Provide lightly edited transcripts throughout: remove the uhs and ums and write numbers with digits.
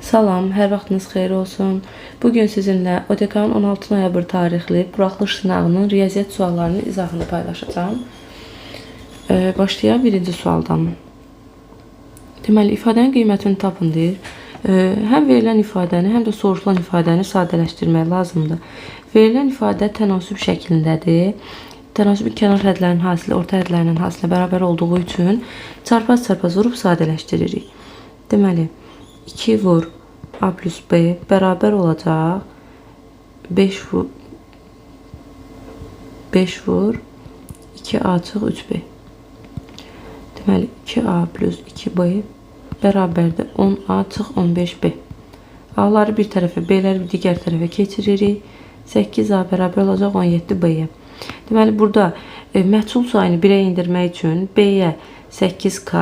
Salam, hər vaxtınız xeyir olsun. Bugün sizinlə ODK-nın 16 noyabr tarixli buraxılış sınağının riyaziyyat suallarının izahını paylaşacağım. Başlayaq birinci sualdan. Deməli, ifadənin qiymətini tapın deyir. Həm verilən ifadəni, həm də soruşulan ifadəni sadələşdirmək lazımdır. Verilən ifadə tənasüb şəklindədir. Tənasübün kənar hədlərinin hasili orta hədlərinin hasilə bərabər olduğu üçün çarpaz-çarpaz vurub sadələşdiririk. Deməli, 2 vur A plus B bərabər olacaq 5 vur 2A çıx 3B. Deməli, 2A plus 2B bərabərdir 10A çıx 15B. A'ları bir tərəfə, B'ləri digər tərəfə keçiririk. 8A bərabər olacaq 17B'yə. Deməli, burada məhsul sayını 1'ə indirmək üçün B'yə 8K,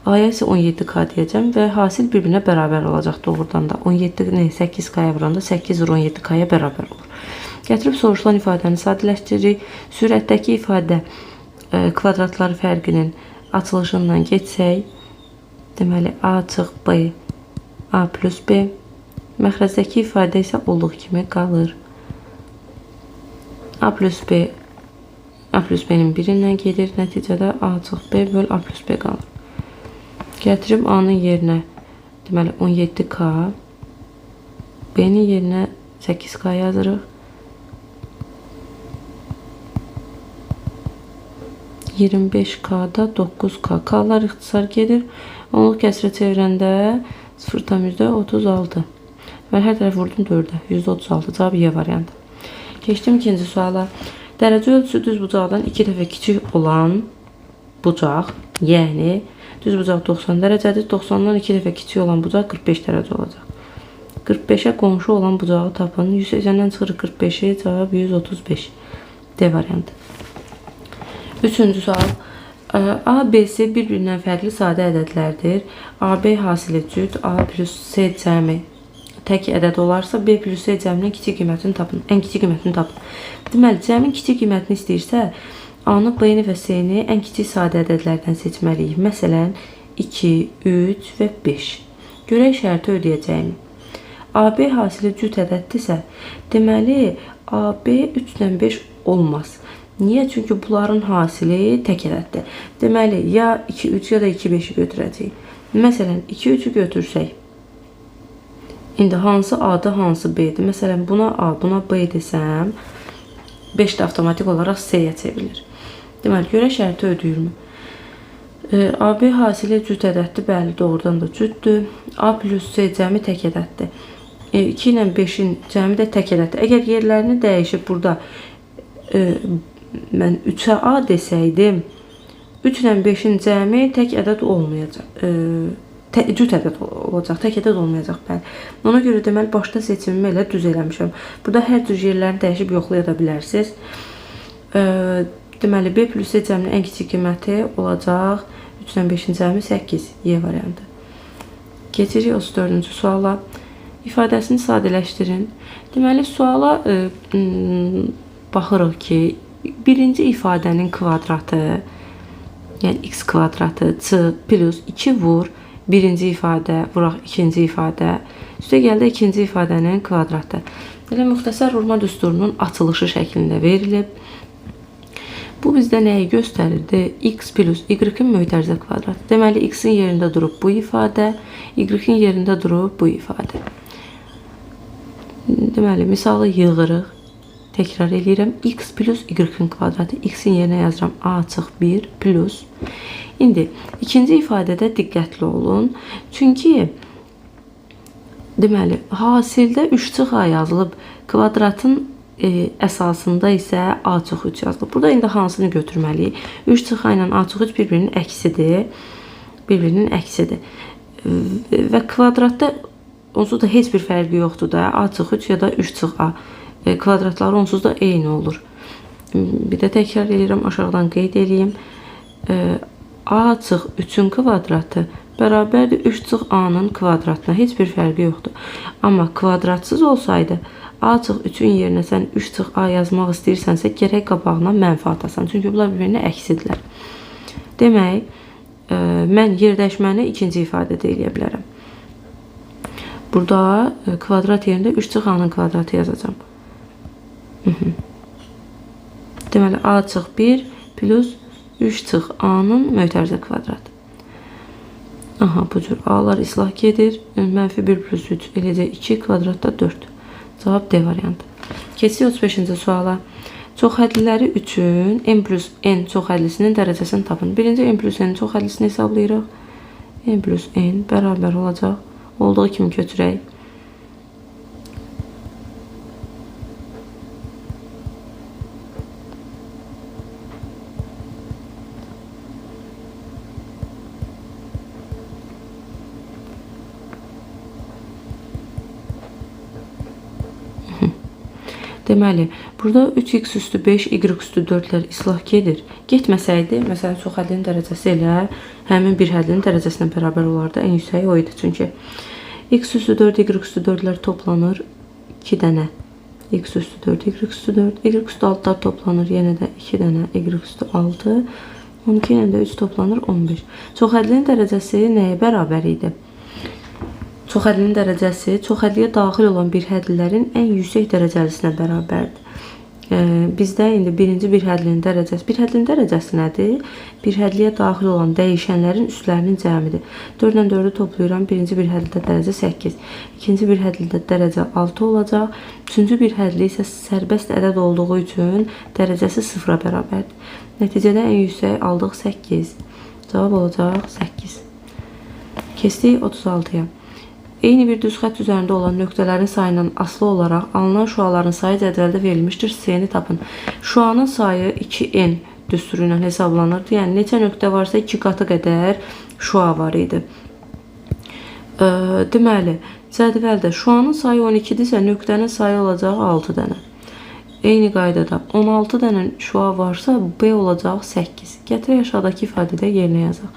A'ya isə 17K deyəcəm və hasil bir-birinə bərabər olacaq doğrudan da. 17-ni 8K'ya vuranda 8 vur 17K'ya bərabər olur. Gətirib soruşulan ifadəni sadələşdiririk. Sürətdəki ifadə kvadratları fərqinin açılışından geçsək, deməli, A çıx B, A plus B. Məxrəzdəki ifadə isə olduğu kimi qalır. A plus B-nin birindən gedir. Nəticədə A çıx B böl A plus B qalır. Gətirib A'nın yerinə, deməli, 17K, B'nin yerinə 8K yazırıq. 25K'da 9K. K'lar ixtisar gedir. Onluq kəsrə çevirəndə 0,36. Və hər tərəf vurdum 4'ə. 136. Cavab Y variantı. Keçdim ikinci suala. Dərəcə ölçüsü düz bucaqdan 2 dəfə kiçik olan bucaq, yəni düz bucaq 90 dərəcədir. 90'dan 2 dəfə kiçik olan bucaq 45 dərəcə olacaq. 45'ə qonşu olan bucağı tapın. 180'dən çıxırıq 45'i, cavab 135. D variantı. Üçüncü sual. A, B, C bir-birindən fərqli sadə ədədlərdir. A, B hasili cüt, A plus C cəmi tək ədəd olarsa, B plus C cəminin kiçik qiymətini tapın. Ən kiçik qiymətini tapın. Deməli, cəmin kiçik qiymətini istəyirsə, A-nı, B-ni və C-ni ən kiçik sadə ədədlərdən seçməliyik. Məsələn, 2, 3 və 5. Görək şərti ödəyəcəyini. AB hasili cüt ədəddirsə, deməli, AB 3 ilə 5 olmaz. Niyə? Çünki bunların hasili tək ədəddir. Deməli, ya 2, 3 ya da 2, 5'i götürəcəyik. Məsələn, 2, 3'ü götürsək, indi hansı A'da, hansı B'dir? Məsələn, buna A, buna B desəm, 5 də avtomatik olaraq C-yə çevrilir. Deməli, görə şərti ödəyirmi? AB hasili cüt ədəddir, bəli, doğrudan da cütdür. A plus C cəmi tək ədəddir. 2 ilə 5'in cəmi də tək ədəddir. Əgər yerlərini dəyişib burada mən 3'ə A desəydim, 3 ilə 5'in cəmi tək ədəd olmayacaq. Cüt ədəd olacaq, tək ədəd olmayacaq, bəli. Ona görə deməli, başda seçimimi elə düz eləmişəm. Burada hər cür yerlərini dəyişib yoxlaya da bilərsiniz. Deməli, B plus C cəminin ən kiçik qiyməti olacaq 3 ilə 5'in cəmi 8, Y variantı. Keçirik 34-cü suala. İfadəsini sadələşdirin. Deməli, suala baxırıq ki, birinci ifadənin kvadratı, yəni x kvadratı, c plus 2 vur, birinci ifadə, vuraq ikinci ifadə, üstə gəldə ikinci ifadənin kvadratı. Elə müxtəsər vurma düsturunun açılışı şəklində verilib. Bu bizdə nəyi göstərirdi? X plus y-in mötərizə kvadratı. Deməli, x-in yerində durub bu ifadə, y-in yerində durub bu ifadə. Deməli, misalı yığırıq. Təkrar edirəm. X plus y-in kvadratı. X-in yerinə yazıram A çıx 1 plus. İndi, ikinci ifadədə diqqətli olun. Çünki, deməli, hasildə 3 çıx A yazılıb, kvadratın əsasında isə A çıx 3 yazılıb. Burada indi hansını götürməliyik? 3 çıx A ilə A çıx 3 bir-birinin əksidir. Bir-birinin əksidir. Və kvadratda onsuz da heç bir fərqi yoxdur da. A çıx 3 ya da 3 çıx A. Kvadratları onsuz da eyni olur. Bir də təkrar edirəm, aşağıdan qeyd edeyim. A çıx 3'ün kvadratı bərabərdir 3 çıx A-nın kvadratına. Heç bir fərqi yoxdur. Amma kvadratsız olsaydı, A çıx 3'ün yerinə sən 3 çıx A yazmaq istəyirsənsə, gərək qabağına mənfi atasan. Çünki bunlar bir-birinə əksidirlər. Demək, mən yerdəşməni ikinci ifadədə eləyə bilərəm. Burada kvadrat yerində 3 çıx a-nın kvadratı yazacağım. Deməli, a çıx 1 plus 3 çıx a-nın mötərizə kvadratı. Aha, bu cür a'lar islah gedir. Mənfi 1 plus 3 eləcə 2 kvadratda 4. Cavab D variantı. Keçirik 35-ci suala. Çoxhədliləri üçün n plus n çoxhədlisinin dərəcəsini tapın. Birinci n plus n çoxhədlisini hesablayırıq. N plus n bərabər olacaq. Olduğu kimi köçürək. Deməli, burada 3x üstü 5, y üstü 4-lər islah gedir. Getməsəydi, məsələn, çoxhədlinin dərəcəsi ilə həmin bir hədlinin dərəcəsinə bərabər olardı. En yüksəyi o idi. Çünki x üstü 4, y üstü 4-lər toplanır 2 dənə. X üstü 4, y üstü 4, y üstü 6-lar toplanır. Yenə də 2 dənə, y üstü 6. 12 ilə də 3 toplanır 15. Çoxhədlinin dərəcəsi nəyə bərabər idi? Çoxhədlinin dərəcəsi çoxhədliyə daxil olan bir hədlilərin ən yüksək dərəcəlisinə bərabərdir. Bizdə indi birinci bir hədlinin dərəcəsi. Bir hədlinin dərəcəsi nədir? Bir hədliyə daxil olan dəyişənlərin üstlərinin cəmidir. 4 ilə 4-ü toplayıram. Birinci bir hədlidə dərəcə 8. İkinci bir hədlidə dərəcə 6 olacaq. Üçüncü bir hədli isə sərbəst ədəd olduğu üçün dərəcəsi 0-a bərabərdir. Nəticədə ən yüksək aldıq 8. Cavab olacaq 8. Keçdik 36-ya. Eyni bir düz xətt üzərində olan nöqtələrin sayından asılı olaraq alınan şüaların sayı cədvəldə verilmişdir. C-ni tapın. Şüanın sayı 2n düsturu ilə hesablanırdı. Yəni neçə nöqtə varsa 2 qatı qədər şüa var idi. Deməli, cədvəldə şüanın sayı 12-dirsə, nöqtənin sayı olacaq 6 dənə. Eyni qaydada 16 dənə şüa varsa, B olacaq 8. Gətirək aşağıdakı ifadədə yerinə yazaq.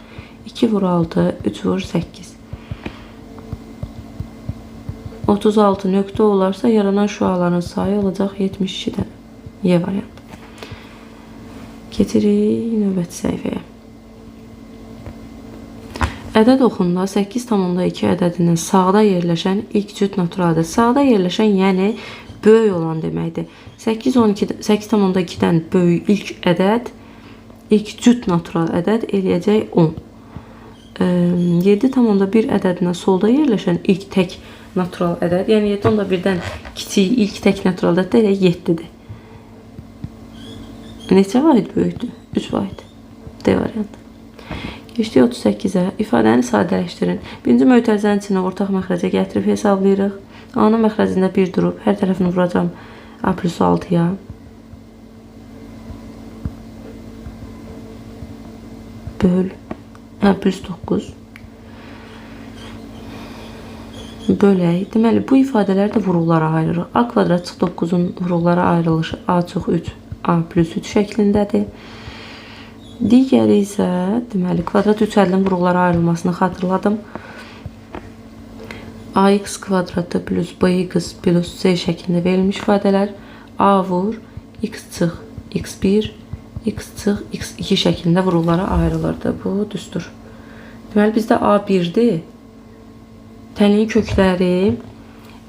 2 vur 6, 3 vur 8. 36 nöqtə olarsa, yaranan şüaların sayı olacaq 72 dənə. Y variantı. Keçirik növbəti səhifəyə. Ədəd oxununda 8,2 ədədinin sağda yerləşən ilk cüt naturaldır. Sağda yerləşən, yəni böyük olan deməkdir. 8,2-dən böyük ilk ədəd, ilk cüt natural ədəd eləyəcək 10. 7,1 ədədinə solda yerləşən ilk tək natural ədəd, yəni 7,1-dən kiçik ilk tək natural ədəd elə 7-dir. Neçə vaid böyükdür? 3 vaid. D variantı. Keçdik 38-ə. İfadəni sadələşdirin. Birinci mötərizənin içinə ortaq məxrəcə gətirib hesablayırıq. A-nın məxrəcində 1 durub, hər tərəfini vuracam A plus 6-ya. Böl. A plus 9. Bölək. Deməli, bu ifadələri də vuruqlara ayırırıq. A kvadrat çıx 9-un vuruqlara ayrılışı A çıx 3, A plus 3 şəklindədir. Digəri isə, deməli, kvadrat 3 ədədin vuruqlara ayrılmasını xatırladım. AX kvadratı plus BX plus C şəklində verilmiş ifadələr. A vur, X çıx X1, X çıx X2 şəklində vuruqlara ayrılırdı. Bu düstur. Deməli, bizdə A1-dir. Tənliyin kökləri,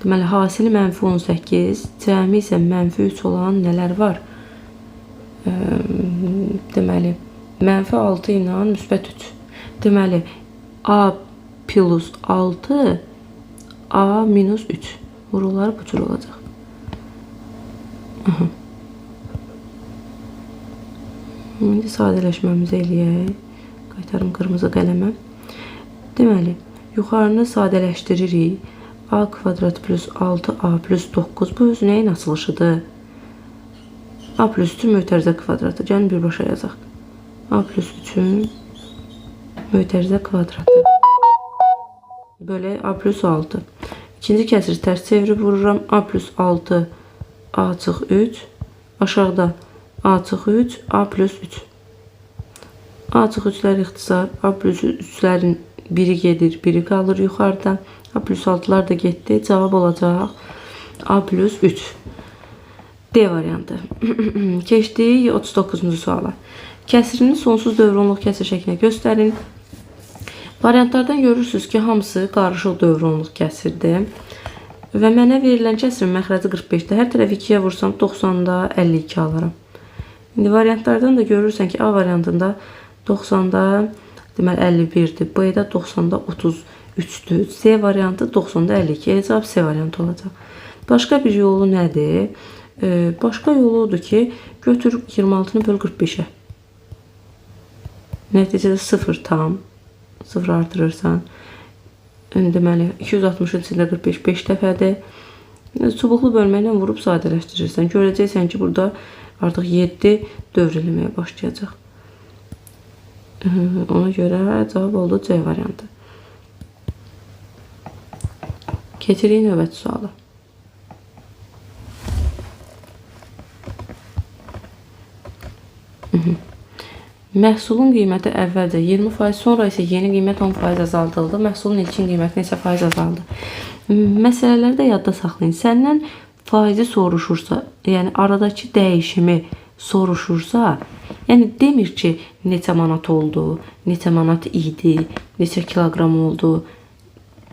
deməli, hasili mənfi 18, cəmi isə mənfi 3 olan nələr var? Deməli, mənfi 6 ilə müsbət 3. Deməli, A plus 6, A minus 3. Vuruqları bu cür olacaq. İndi sadələşməmizi eləyək. Qaytarım qırmızı qələmə. Deməli, yuxarını sadələşdiririk. A kvadrat plus 6A plus 9. Bu öz nəyin açılışıdır? A plus 3-ün mötərizə kvadratı. Gəlin birbaşa yazaq. A plus 3-ün mötərizə kvadratı. Bölək A plus 6. İkinci kəsiri tərs çevirib vururam. A plus 6, A çıx 3. Aşağıda A çıx 3, A plus 3. A çıx 3-lər ixtisar. A plus 3-lərin biri gedir, biri qalır yuxarıda. A plus 6-lar da getdi. Cavab olacaq A plus 3. D variantı. Keçdik 39-cu suala. Kəsirini sonsuz dövr onluq kəsir şəklinə göstərin. Variantlardan görürsünüz ki, hamısı qarışıq dövr-onluq kəsirdir. Və mənə verilən kəsirin məxrəci 45-də. Hər tərəf 2-yə vursam 90-da 52 alaram. İndi variantlardan da görürsən ki, A variantında 90-da deməli 51-dir. B-də 90-da 33-dür. C variantı 90-da 52. Cavab C variantı olacaq. Başqa bir yolu nədir? Başqa yolu odur ki, götürüb 26-nı böl 45-ə. Nəticədə 0 tam. 0 artırırsan. Deməli, 260-ın içində 45 5 dəfədir. Çubuqlu bölməklə vurub sadələşdirirsən. Görəcəksən ki, burada artıq 7 dövr eləməyə başlayacaq. Ona görə cavab oldu C variantı. Keçirik növbəti suala. Məhsulun qiyməti əvvəlcə 20%, sonra isə yeni qiymət 10% azaldıldı. Məhsulun ilkin qiyməti neçə faiz azaldı? Məsələləri də yadda saxlayın. Səndən faizi soruşursa, yəni aradakı dəyişimi soruşursa, yəni demir ki, neçə manat oldu, neçə manat idi, neçə kiloqram oldu.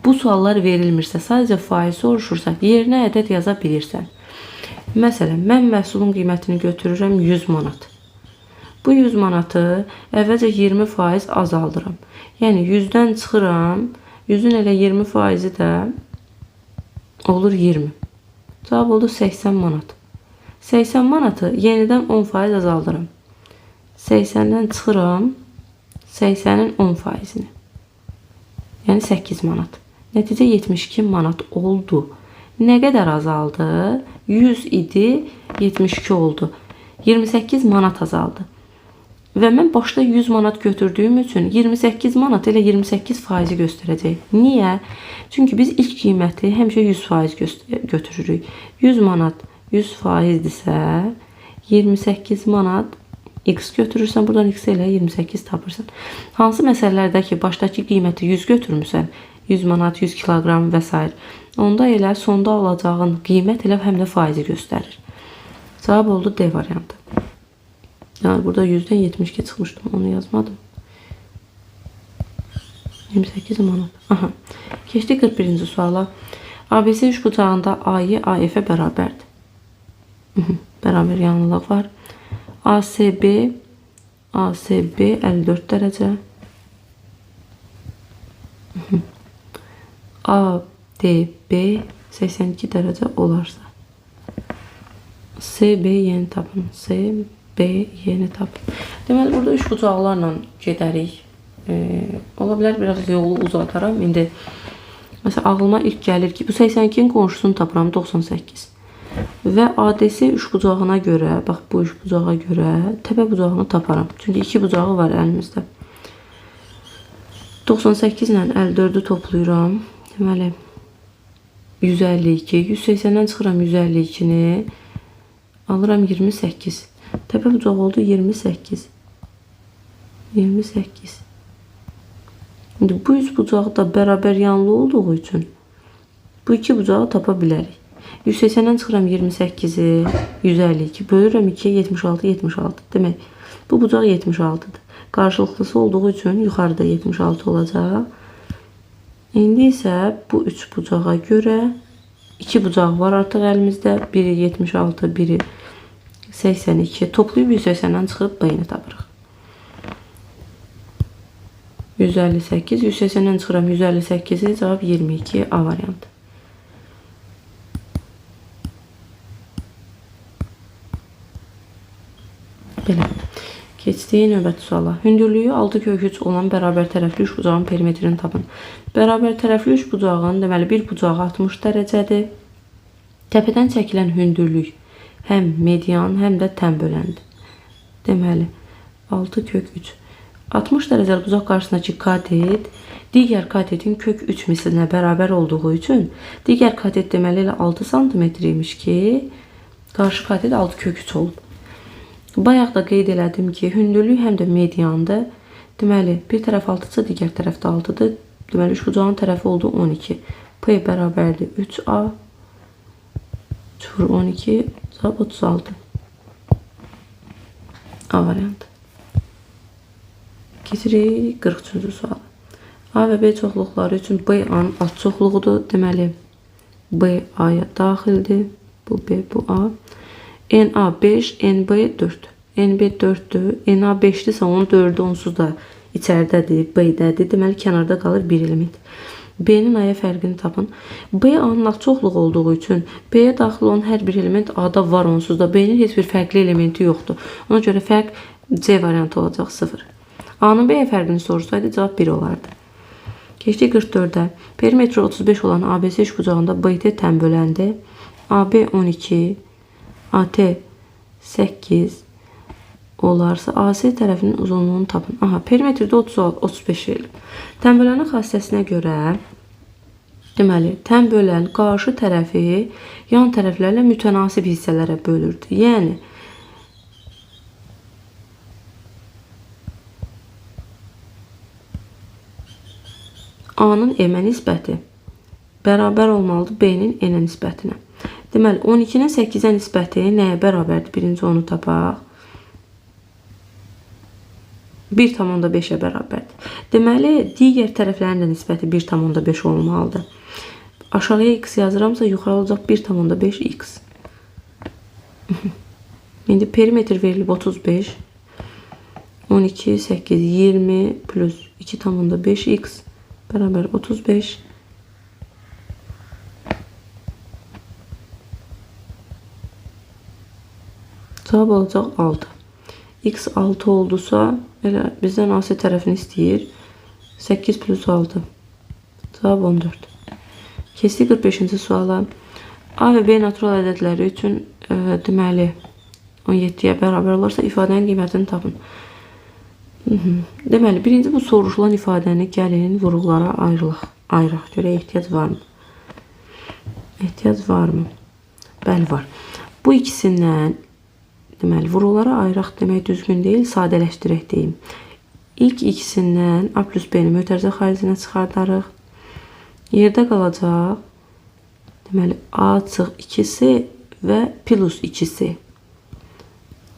Bu suallar verilmirsə, sadəcə faiz soruşursa, yerinə ədəd yaza bilirsən. Məsələn, mən məhsulun qiymətini götürürəm 100 manat. Bu 100 manatı əvvəlcə 20% azaldıram. Yəni 100-dən çıxıram, 100-ün elə 20%-i də olur 20. Cavab oldu 80 manat. 80 manatı yenidən 10% azaldıram. 80-dən çıxıram, 80-in 10%-ni. Yəni 8 manat. Nəticə 72 manat oldu. Nə qədər azaldı? 100 idi, 72 oldu. 28 manat azaldı. Və mən başda 100 manat götürdüyüm üçün 28 manat elə 28% göstərəcək. Niyə? Çünki biz ilk qiyməti həmişə 100% götürürük. 100 manat 100%-dirsə 28 manat x götürürsən, buradan x elə 28 tapırsan. Hansı məsələlərdə ki, başdakı qiyməti 100 götürmüsən, 100 manat, 100 kiloqram və s. onda elə sonda alacağın qiymət elə həm də faizi göstərir. Cavab oldu D variantı. Yani burada 100'den 72 çıxmışdım. Onu yazmadım. 28 manat. Aha. Keçdik 41-ci suala. ABC üç bucağında A'yı AF-ə bərabərdir. Bərabər yanlılıq var. ASB 54 dərəcə. ADB 82 dərəcə olarsa. CB yeni tapın. B yeni tapın. Deməli, burada üç bucaqlarla gedərik. Ola bilər, biraz yolu uzataram. İndi, məsələn, ağlıma ilk gəlir ki, bu 82-nin qonşusunu tapıram, 98. Və ADS üç bucağına görə, bax, bu üç bucağa görə təpə bucağını taparam. Çünki iki bucağı var əlimizdə. 98 ilə 54-ü toplayıram. Deməli, 152. 180-dən çıxıram 152-ni. Alıram 28. Təpə bucaq oldu 28. 28. İndi bu üç bucaq da bərabər yanlı olduğu üçün bu iki bucağı tapa bilərik. 180-dən çıxıram 28-i, 152. Bölürəm 2-yə 76, 76. Demək, bu bucaq 76-dır. Qarşılıqlısı olduğu üçün yuxarıda 76 olacaq. İndi isə bu üç bucağa görə iki bucaq var artıq əlimizdə. Biri 76, biri 82. Toplayıb 180-dən çıxıb B-ni tapırıq. 158. 180-dən çıxıram 158-i. Cavab 22. A variantı. Belə. Keçdik növbəti suala. Hündürlüyü 6/3 olan bərabər tərəfli üç bucağın perimetrini tapın. Bərabər tərəfli üç bucağın, deməli, bir bucağı 60 dərəcədir. Təpədən çəkilən hündürlük həm median, həm də tən böləndir. Deməli, 6/3. 60 dərəcəli bucaq qarşısındakı katet digər katetin kök 3 mislinə bərabər olduğu üçün digər katet deməli elə 6 cm imiş ki, qarşı katet 6/3 olub. Bayaq da qeyd elədim ki, hündürlük həm də mediandır. Deməli, bir tərəf 6-dırsa, digər tərəf də 6-dır. Deməli, üç bucağın tərəfi oldu 12. P bərabərdir 3A. 12, cavab 36. A variantı. Keçirik 43-cü suala. A və B çoxluqları üçün B A-nın alt çoxluğudur. Deməli, B A-ya daxildir. Bu B, bu A. NA 5, NB 4. NB 4-dür. NA 5-dirsə onun 4-ü onsuz da içəridədir, B-dədir. Deməli, kənarda qalır bir element. B-nin A-ya fərqini tapın. B A-nın alt çoxluğu olduğu üçün B-yə daxil olan hər bir element A-da var onsuz da. B-nin heç bir fərqli elementi yoxdur. Ona görə fərq C variantı olacaq 0. A-nın B-yə fərqini sorursaydı cavab 1 olardı. Keçdik 44-ə. Perimetri 35 olan ABC üçbucağında BT tən böləndi. AB 12, AT 8 olarsa AC tərəfinin uzunluğunu tapın. Aha, perimetrdə 35 verilib. Tən bölənin xassəsinə görə deməli, tən bölən qarşı tərəfi yan tərəflərlə mütənasib hissələrə bölürdü. Yəni A-nın M-ə nisbəti bərabər olmalıdır B-nin N-ə nisbətinə. Deməli, 12-nin 8-ə nisbəti nəyə bərabərdir? Birinci onu tapaq. 1,5-ə bərabərdir. Deməli, digər tərəflərin də nisbəti 1,5 olmalıdır. Aşağıya x yazıramsa, yuxarı olacaq 1,5x. İndi perimetr verilib 35. 12, 8, 20 plus 2,5x bərabər 35. Cavab olacaq 6. X 6 oldusa, elə bizdən AC tərəfini istəyir. 8 plus 6. Cavab 14. Keçdik 45-ci suala. A və B natural ədədləri üçün deməli 17-yə bərabər olarsa ifadənin qiymətini tapın. Deməli, birinci bu soruşulan ifadəni gəlin vuruqlara ayıraq. Görək ehtiyac varmı? Ehtiyac varmı? Bəli, var. Bu ikisindən deməli, vuruqlara ayıraq demək düzgün deyil, sadələşdirək deyim. İlk ikisindən A plus B-ni mötərizə xaricinə çıxardarıq. Yerdə qalacaq deməli, A çıx 2C və plus 2C.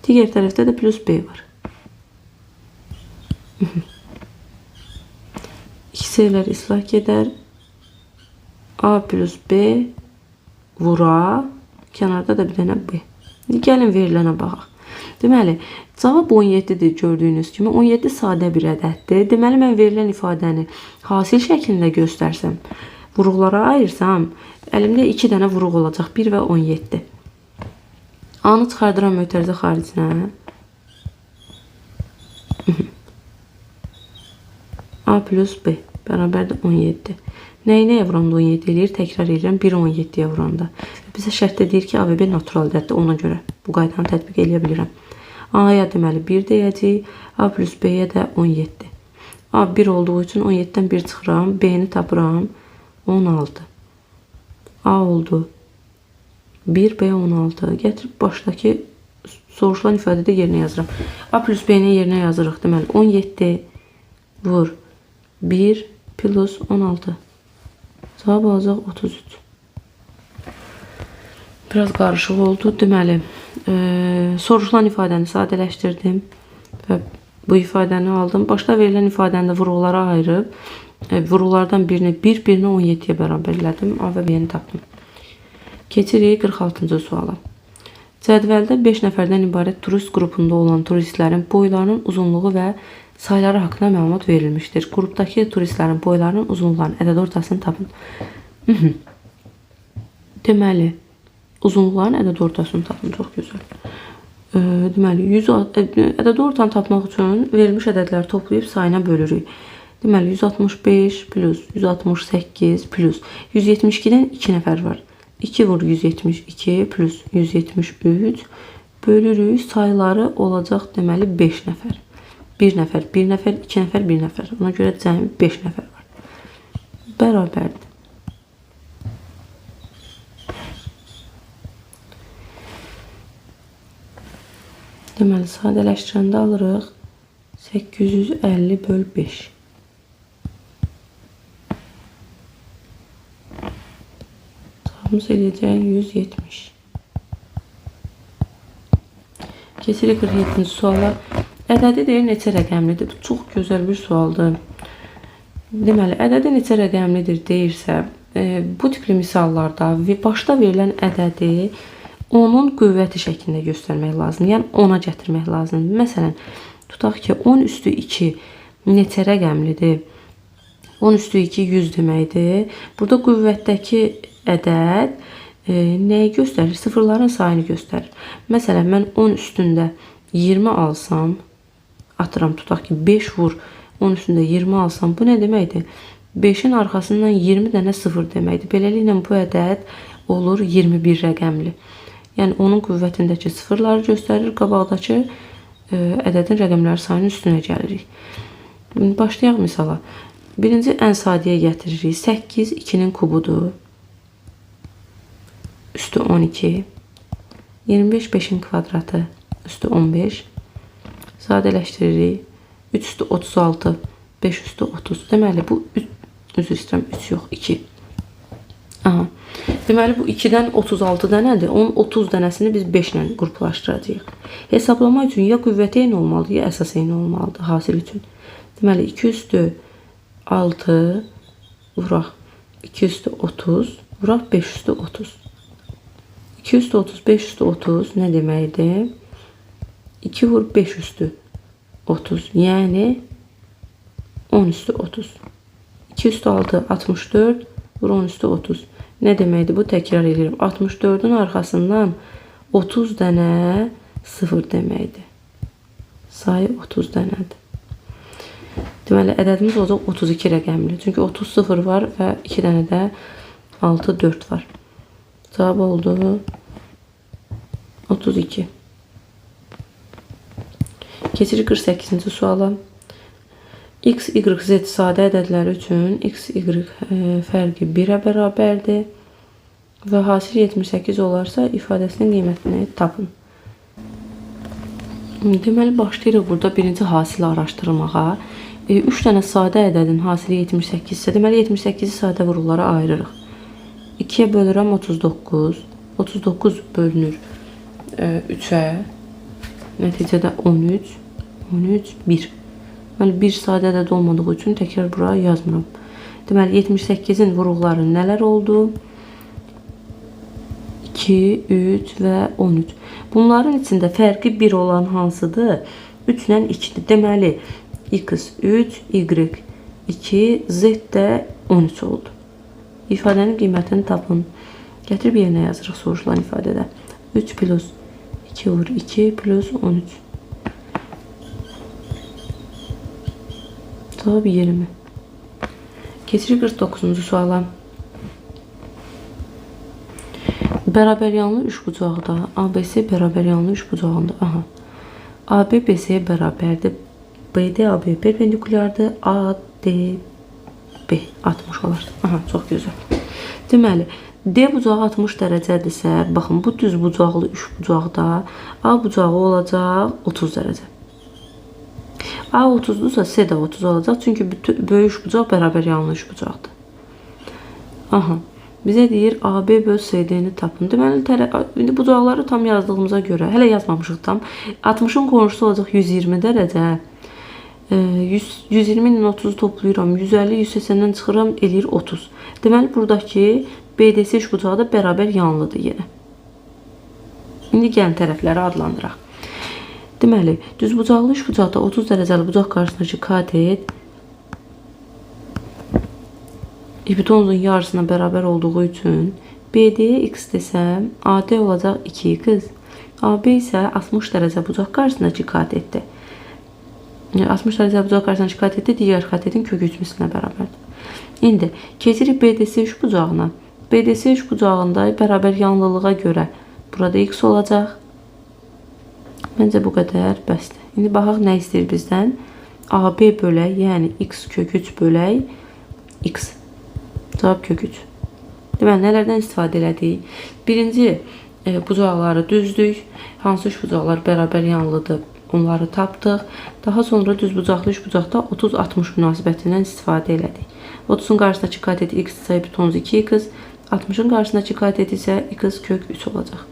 Digər tərəfdə də plus B var. 2C-lər islah gedər. A plus B vura. Kənarda da bir dənə B. Gəlin verilənə baxaq. Deməli, cavab 17-dir gördüyünüz kimi. 17 sadə bir ədəddir. Deməli, mən verilən ifadəni hasil şəklində göstərsəm, vuruqlara ayırsam, əlimdə 2 dənə vuruq olacaq. 1 və 17. A-nı çıxardıram mötərizə xaricinə. A plus B bərabərdir 17. Nəyə vuranda 17 eləyir? Təkrar edirəm. 1 17-yə vuranda. Bizə şərtdə deyir ki, A və B natural ədəddir. Ona görə bu qaydanı tətbiq edə bilirəm. A-ya deməli 1 deyəcək. A plus B-yə də 17. A 1 olduğu üçün 17-dən 1 çıxıram. B-ni tapıram. 16. A oldu. 1, B 16. Gətirib başdakı soruşulan ifadədə yerinə yazıram. A plus B-ni yerinə yazırıq. Deməli 17 vur 1 plus 16. Cavab olacaq 33. Biraz qarışıq oldu. Deməli, soruşulan ifadəni sadələşdirdim və bu ifadəni aldım. Başda verilən ifadəni də vuruqlara ayırıb, vuruqlardan birini 1, birini 17-yə bərabər elədim. A və B-ni tapdım. Keçirik 46-cı suala. Cədvəldə 5 nəfərdən ibarət turist qrupunda olan turistlərin boylarının uzunluğu və sayları haqqında məlumat verilmişdir. Qrupdakı turistlərin boylarının uzunluqlarının ədəd ortasını tapın. Deməli, uzunluqların ədəd ortasını tapın. Çox gözəl. Deməli, ədəd ortanı tapmaq üçün verilmiş ədədləri toplayıb sayına bölürük. Deməli, 165 plus 168 plus 172-dən 2 nəfər var. 2 vur 172 plus 173 bölürük. Sayıları olacaq deməli 5 nəfər. 1 nəfər, 1 nəfər, 2 nəfər, 1 nəfər. Ona görə cəmi 5 nəfər var. Bərabərdir. Deməli, sadələşdirəndə alırıq 850 böl 5. Cavabımız eləyəcək 170. Keçirik 47-ci suala. Ədədi deyir neçə rəqəmlidir? Bu çox gözəl bir sualdır. Deməli, ədədi neçə rəqəmlidir deyirsə, bu tipli misallarda başda verilən ədədi onun qüvvəti şəklində göstərmək lazımdır. Yəni, 10-a gətirmək lazımdır. Məsələn, tutaq ki, 10 üstü 2 neçə rəqəmlidir? 10 üstü 2 100 deməkdir. Burada qüvvətdəki ədəd nəyi göstərir? Sıfırların sayını göstərir. Məsələn, mən 10 üstündə 20 alsam, atıram, tutaq ki, 5 vur, 10 üstündə 20 alsam, bu nə deməkdir? 5-in arxasından 20 dənə 0 deməkdir. Beləliklə, bu ədəd olur 21 rəqəmli. Yəni, onun qüvvətindəki sıfırları göstərir, qabaqdakı ədədin rəqəmləri sayının üstünə gəlirik. Başlayaq misala. Birinci ən sadiyə gətiririk. 8 2-nin kubudur. Üstü 12. 25 5-in kvadratı. Üstü 15. Sadələşdiririk. 3 üstü 36. 5 üstü 30. Deməli, bu üzr istəyirəm, 3 yox, 2. Aha. Deməli, bu 2-dən 36 dənədir. Onun 30 dənəsini biz 5 ilə qruplaşdıracağıq. Hesablamaq üçün ya qüvvəti eyni olmalıdır, ya əsas eyni olmalıdır hasil üçün. Deməli, 2 üstü 6 vuraq 2 üstü 30 vuraq 5 üstü 30. 2 üstü 30, 5 üstü 30 nə deməkdir? 2 vur 5 üstü 30. Yəni 10 üstü 30. 2 üstü 6 64 vur 10 üstü 30. Nə deməkdir? Bu təkrar edirəm. 64-ün arxasından 30 dənə 0 deməkdir. Sayı 30 dənədir. Deməli, ədədimiz olacaq 32 rəqəmli. Çünki 30 0 var və 2 dənə də 6 4 var. Cavab oldu 32. Keçirik 48-ci suala. X, Y, Z sadə ədədləri üçün X, Y fərqi 1-ə bərabərdir və hasil 78 olarsa ifadəsinin qiymətini tapın. Deməli, başlayırıq burada birinci hasili araşdırmağa. 3 dənə sadə ədədin hasili 78 isə, deməli 78-i sadə vurullara ayırırıq. 2-yə bölürəm 39. 39 bölünür 3-ə. Nəticədə 13. 13, 1. Deməli, 1 sadə ədəd olmadığı üçün təkrar bura yazmıram. Deməli, 78-in vuruqları nələr oldu? 2, 3 və 13. Bunların içində fərqi 1 olan hansıdır? 3 ilə 2-dir. Deməli, X 3, Y 2, Z də 13 oldu. İfadənin qiymətini tapın. Gətirib yerinə yazırıq soruşulan ifadədə. 3 plus 2 vur 2 plus 13. Cavab 20. Keçirik 49-cu suala. Bərabəryanlı üçbucaqda ABC bərabəryanlı üçbucağında. Aha. AB BC-yə bərabərdir. BD AB perpendikulyardır. AD B 60 olar. Aha, çox gözəl. Deməli, D bucağı 60 dərəcədirsə, baxın, bu düz bucaqlı üçbucaqda A bucağı olacaq 30 dərəcə. A 30-dursa C də 30 olacaq. Çünki böyük üçbucaq bərabəryanlı üçbucaqdır. Aha. Bizə deyir AB böl CD-ni tapın. Deməli, indi bucaqları tam yazdığımıza görə, hələ yazmamışıq tam. 60-ın qonşusu olacaq 120 dərəcə. 120 ilə 30-u toplayıram. 150, 180-dən çıxıram, eləyir 30. Deməli, buradakı BDC üçbucağı da bərabər yanlıdır yenə. İndi gəlin tərəfləri adlandıraq. Deməli, düzbucaqlı üçbucaqda 30 dərəcəli bucaq qarşısındakı katet hipotenuzun yarısına bərabər olduğu üçün BD-yə x desəm, AD olacaq 2x. AB isə 60 dərəcə bucaq qarşısındakı katetdir. 60 dərəcə bucaq qarşısındakı katetdə digər katetin kök üçmüsünə bərabərdir. İndi keçirik BDC üçbucağına. BDC üçbucağında bərabər yanlılığa görə burada x olacaq. Məncə bu qədər bəsdir. İndi baxaq nə istəyir bizdən? AB bölək, yəni x kök 3 bölək x. Cavab kök 3. Deməli, nələrdən istifadə elədik? Birinci bucaqları düzdük. Hansı üçbucaqlar bərabər yanlıdır? Onları tapdıq. Daha sonra düzbucaqlı üçbucaqda 30-60 münasibətindən istifadə elədik. 30-un qarşısındakı katet x isə hipotenuz 2x, 60-ın qarşısındakı katet isə x kök 3 olacaq.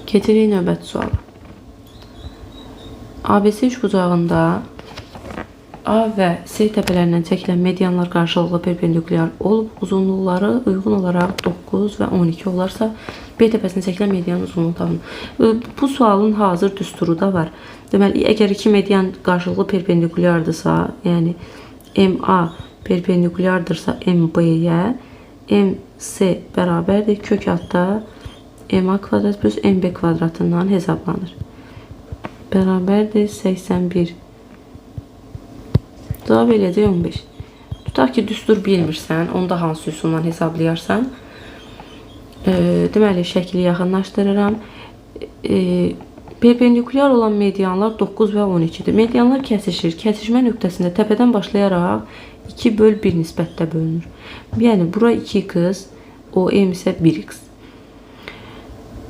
Keçirik növbəti suala. ABC üçbucağında A və C təpələrindən çəkilən medianlar qarşılıqlı perpendikulyar olub, uzunluqları uyğun olaraq 9 və 12 olarsa, B təpəsindən çəkilən medianın uzunluğu tapılır. Bu sualın hazır düsturu da var. Deməli, əgər iki median qarşılıqlı perpendikulyardırsa, yəni MA perpendikulyardırsa MB-yə, MC bərabərdir kök altda MA kvadrat plus MB kvadratından hesablanır. Bərabərdir 81. Cavab eləyəcək 15. Tutaq ki, düstur bilmirsən, onda hansı üsuldan hesablayarsan. Deməli, şəkli yaxınlaşdırıram. Perpendikulyar olan medianlar 9 və 12-dir. Medianlar kəsişir. Kəsişmə nöqtəsində təpədən başlayaraq 2/1 nisbətdə bölünür. Yəni, bura 2x, o M isə 1x.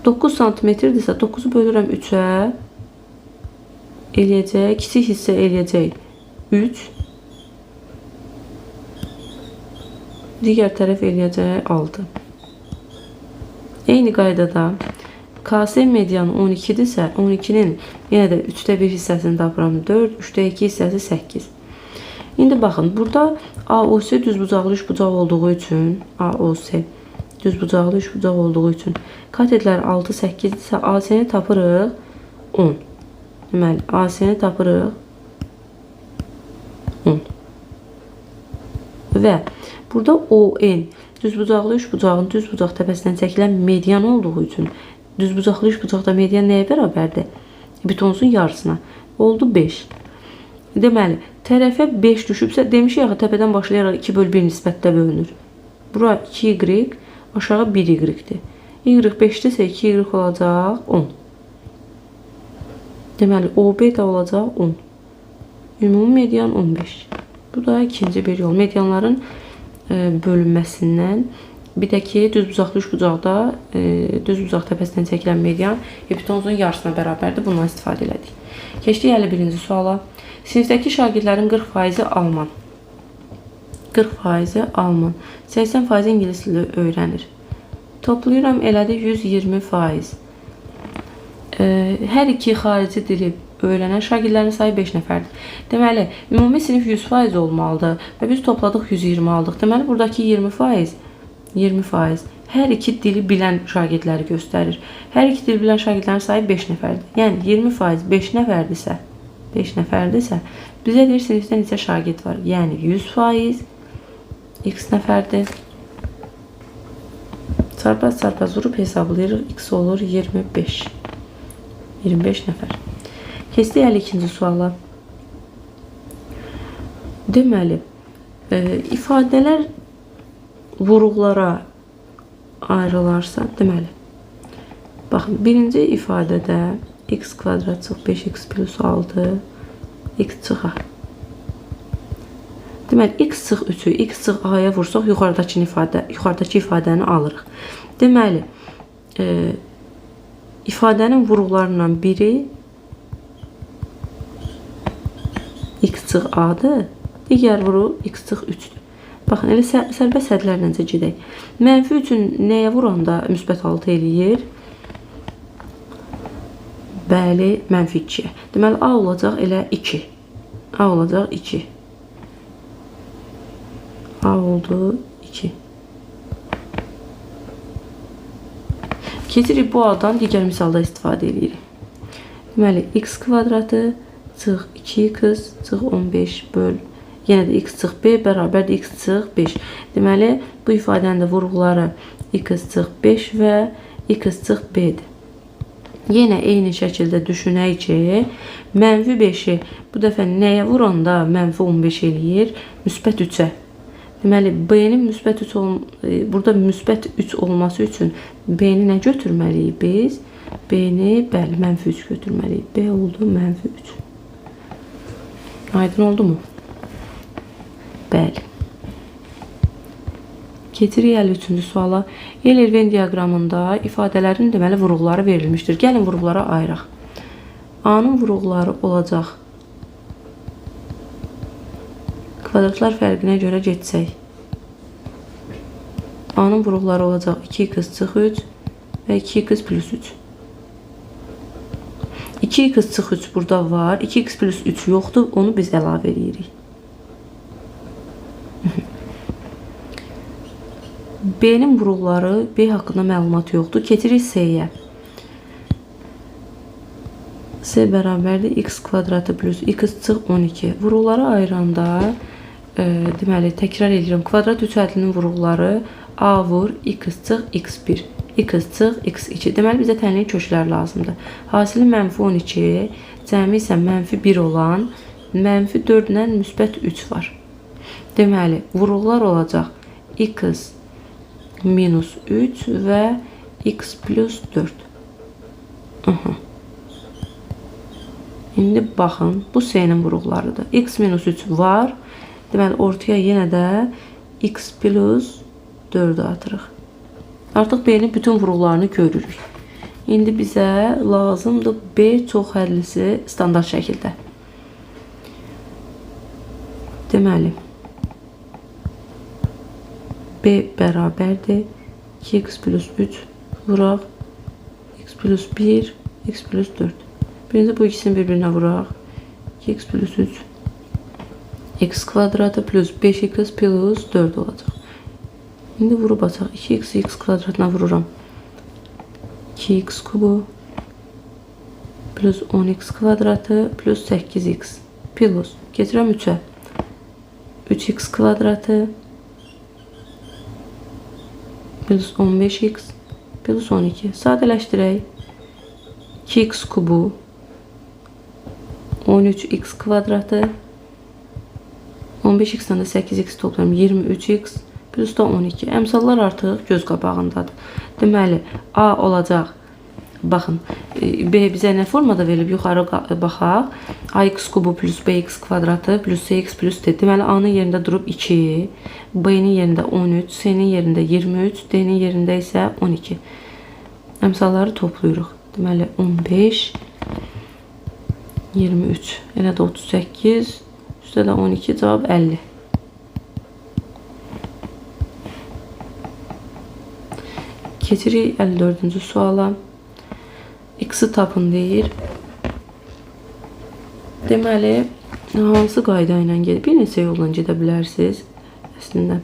9 cm-dirsə, 9-u bölürəm 3-ə, eləyəcək, kiçik hissə eləyəcək 3, digər tərəf eləyəcək 6. Eyni qaydada KS medianı 12-dirsə, 12-nin yenə də 3/1 hissəsini tapıram 4, 3/2 hissəsi 8. İndi baxın, burada AOC düzbucaqlı üçbucaq olduğu üçün, AOC düzbucaqlı üçbucaq olduğu üçün katetlər 6, 8-dirsə, AC-ni tapırıq 10. Deməli, AC-ni tapırıq 10. Və burada ON düzbucaqlı üçbucağın düzbucaq təpəsindən çəkilən median olduğu üçün düzbucaqlı üçbucaqda median nəyə bərabərdir? Hipotenuzun yarısına. Oldu 5. Deməli, tərəfə 5 düşübsə, demişik axı təpədən başlayaraq 2/1 nisbətdə bölünür. Bura 2y, aşağı 1y-dir. Y 5-dirsə 2y olacaq 10. Deməli, OB də olacaq 10. Ümumi median 15. Bu da ikinci bir yol. Medianların bölünməsindən, bir də ki, düzbucaqlı üçbucaqda düzbucaq təpəsindən çəkilən median hipotenuzun yarısına bərabərdir. Bundan istifadə elədik. Keçdik 51-ci suala. Sinifdəki şagirdlərin 40%-i alman. 40%-i alman. 80% ingilis dili öyrənir. Toplayıram, elədi 120%. Hər iki xarici dili öyrənən şagirdlərin sayı 5 nəfərdir. Deməli, ümumi sinif 100% olmalıdır və biz topladıq 120 aldıq. Deməli, buradakı 20% hər iki dili bilən şagirdləri göstərir. Hər iki dili bilən şagirdlərin sayı 5 nəfərdir. Yəni, 20% 5 nəfərdirsə, bizə deyir sinifdə neçə şagird var. Yəni, 100% x nəfərdir. Çarpaz vurub hesablayırıq. X olur 25. 25 nəfər. Keçdik 52-ci suala. Deməli, ifadələr vuruqlara ayrılarsa, deməli, baxın, birinci ifadədə x kvadrat çıx 5x plus 6 x çıxa. Deməli, x çıx 3-ü x çıx a-ya vursaq, yuxarıdakı ifadəni alırıq. Deməli, ifadənin vuruqlarından biri x çıx a-dır, digər vuruq x çıx 3-dür. Baxın, elə sərbəst hədlərlə gedək. Mənfi üçün nəyə vuranda müsbət 6 eləyir? Bəli, mənfi 2-yə. Deməli, a olacaq elə 2. A olacaq 2. A oldu 2. Keçirik bu a-dan digər misalda istifadə edirik. Deməli, x kvadratı çıx 2x çıx 15 böl. Yenə də x çıx b bərabərdir x çıx 5. Deməli, bu ifadənin də vuruqları x çıx 5 və x çıx b-dir. Yenə eyni şəkildə düşünək ki, mənfi 5-i bu dəfə nəyə vuranda mənfi 15 eləyir? Müsbət 3-ə. Deməli, b-nin müsbət 3 burada müsbət 3 olması üçün b-ni nə götürməliyik biz? B-ni, bəli, mənfi 3 götürməliyik. B oldu mənfi 3. Aydın oldu mu? Bəli. Keçirik 53-cü suala. Eyler-Venn diaqramında ifadələrin deməli vuruqları verilmişdir. Gəlin vuruqlara ayıraq. A-nın vuruqları olacaq. Kvadratlar fərqinə görə getsək. A-nın vuruqları olacaq 2x çıx 3 və 2x plus 3. 2x çıx 3 burada var. 2x plus 3 yoxdur. Onu biz əlavə edirik. B-nin vuruqları, B haqqında məlumat yoxdur. Keçirik C-yə. C bərabərdir x kvadratı plus x çıx 12. Vuruqları ayıranda deməli, təkrar edirəm. Kvadrat üç ədlinin vuruqları A vur x çıx x1, x çıx x2. Deməli, bizə tənlik köklər lazımdır. Hasili mənfi 12, cəmi isə mənfi 1 olan mənfi 4 ilə müsbət 3 var. Deməli, vuruqlar olacaq x minus 3 və x plus 4. İndi baxın, bu C-nin vuruqlarıdır. X minus 3 var. Deməli, ortaya yenə də x plus 4'ü atırıq. Artıq B-nin bütün vuruqlarını görürük. İndi bizə lazımdır B çox hədlisi standart şəkildə. Deməli, B bərabərdir 2x plus 3 vuraq x plus 1, x plus 4. Birinci bu ikisini bir-birinə vuraq. 2x plus 3 x kvadratı plus 5x plus 4 olacaq. İndi vurub açaq. 2x x kvadratına vururam. 2x kubu plus 10x kvadratı plus 8x plus. Getirəm 3'ə. 3x kvadratı plus 15x plus 12. Sadələşdirək. 2x kubu 13x kvadratı 15x-dən də 8x toplayım. 23x plus da 12. Əmsallar artıq göz qabağındadır. Deməli, A olacaq. Baxın, B bizə nə formada verilib? Yuxarı baxaq. AX kubu plus BX kvadratı plus CX plus D. Deməli, A-nın yerində durub 2, B-nin yerində 13, C-nin yerində 23, D-nin yerində isə 12. Əmsalları toplayırıq. Deməli, 15, 23, elə də 38, üstə də 12, cavab 50. Keçirik 54-cü suala. X-i tapın deyir. Deməli, hansı qayda ilə gedir? Bir neçə yolla gedə bilərsiniz. Əslində,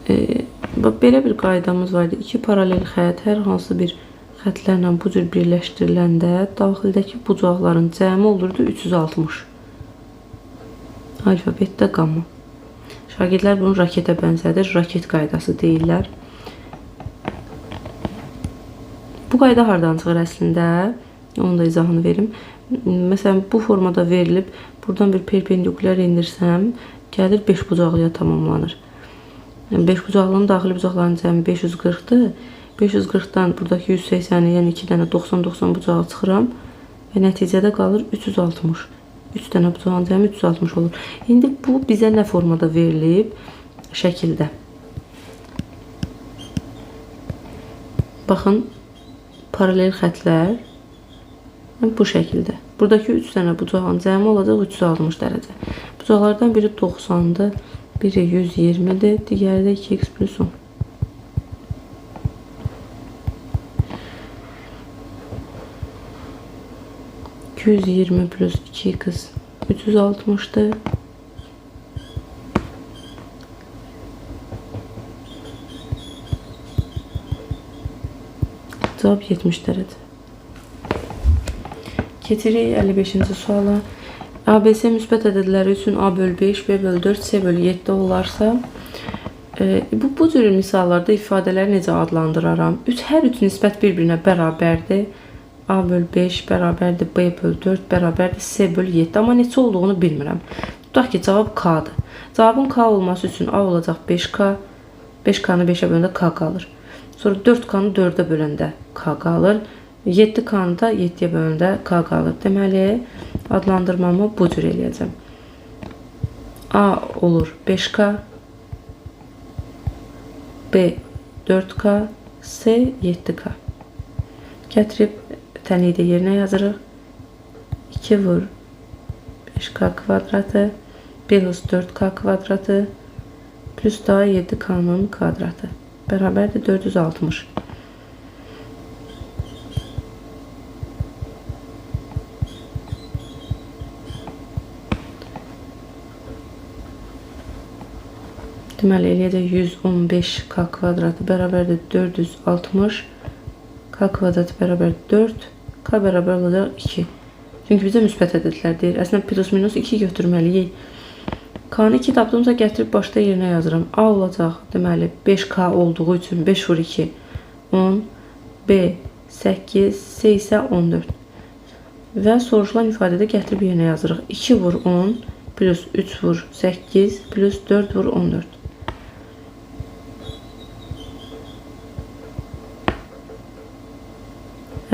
belə bir qaydamız vardı. İki paralel xət hər hansı bir xətlərlə bu cür birləşdiriləndə daxildəki bucaqların cəmi olurdu 360. Alfabetdə qamma. Şagirdlər bunu raketə bənzədir. Raket qaydası deyirlər. Bu qayda hardan çıxır əslində? Onun da izahını verim. Məsələn, bu formada verilib, buradan bir perpendikulyar indirsəm, gəlir 5 bucaqlıya tamamlanır. 5 bucaqlının daxili bucaqlarının cəmi 540-dır. 540-dan buradakı 180-i, yəni 2 dənə 90-90 bucağı çıxıram və nəticədə qalır 360. 3 dənə bucağın cəmi 360 olur. İndi bu bizə nə formada verilib? Şəkildə. Baxın, paralel xətlər bu şəkildə. Buradakı 3 dənə bucağın cəmi olacaq 360 dərəcə. Bucaqlardan biri 90-dır, biri 120-dir, digəri də 2x plus 10. %220 plus 2x 360'dır. Cavab 70 dərəcə. Keçirik 55-ci suala. ABC müsbət ədədləri üçün A bölü 5, B bölü 4, C bölü 7 olarsa, bu cür misallarda ifadələri necə adlandıraram? Hər üç nisbət bir-birinə bərabərdir. A bölü 5 bərabərdir, B bölü 4 bərabərdir, C bölü 7. Amma neçə olduğunu bilmirəm. Tutaq ki, cavab K-dır. Cavabın K olması üçün A olacaq 5K. 5K-nı 5-ə böləndə K qalır. Sonra 4K-nı 4-ə böləndə K qalır. 7K-nı da 7-yə böləndə K qalır. Deməli, adlandırmamı bu cür eləyəcəm. A olur 5K, B 4K, C 7K. Gətirib tənlikdə yerinə yazırıq. 2 vur 5K kvadratı plus 4K kvadratı plus daha 7K'nın kvadratı bərabərdir 460. Deməli, eləyəcək 115k kvadratı bərabərdir 460. K kvadratı bərabər 4. K bərabər olacaq 2. Çünki bizə müsbət ədədlər deyir. Əslində plus minus 2 götürməliyik. K-nı 2 tapdımsa gətirib başda yerinə yazıram. A olacaq. Deməli 5k olduğu üçün 5 vur 2 10. B 8. C isə 14. Və soruşulan ifadədə gətirib yerinə yazırıq. 2 vur 10 plus 3 vur 8 plus 4 vur 14.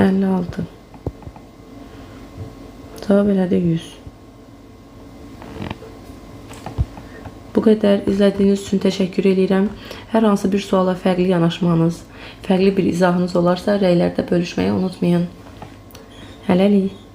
%56. Cavab elədi 100. Bu qədər izlədiyiniz üçün təşəkkür edirəm. Hər hansı bir suala fərqli yanaşmanız, fərqli bir izahınız olarsa rəylərdə bölüşməyi unutmayın. Hələlik.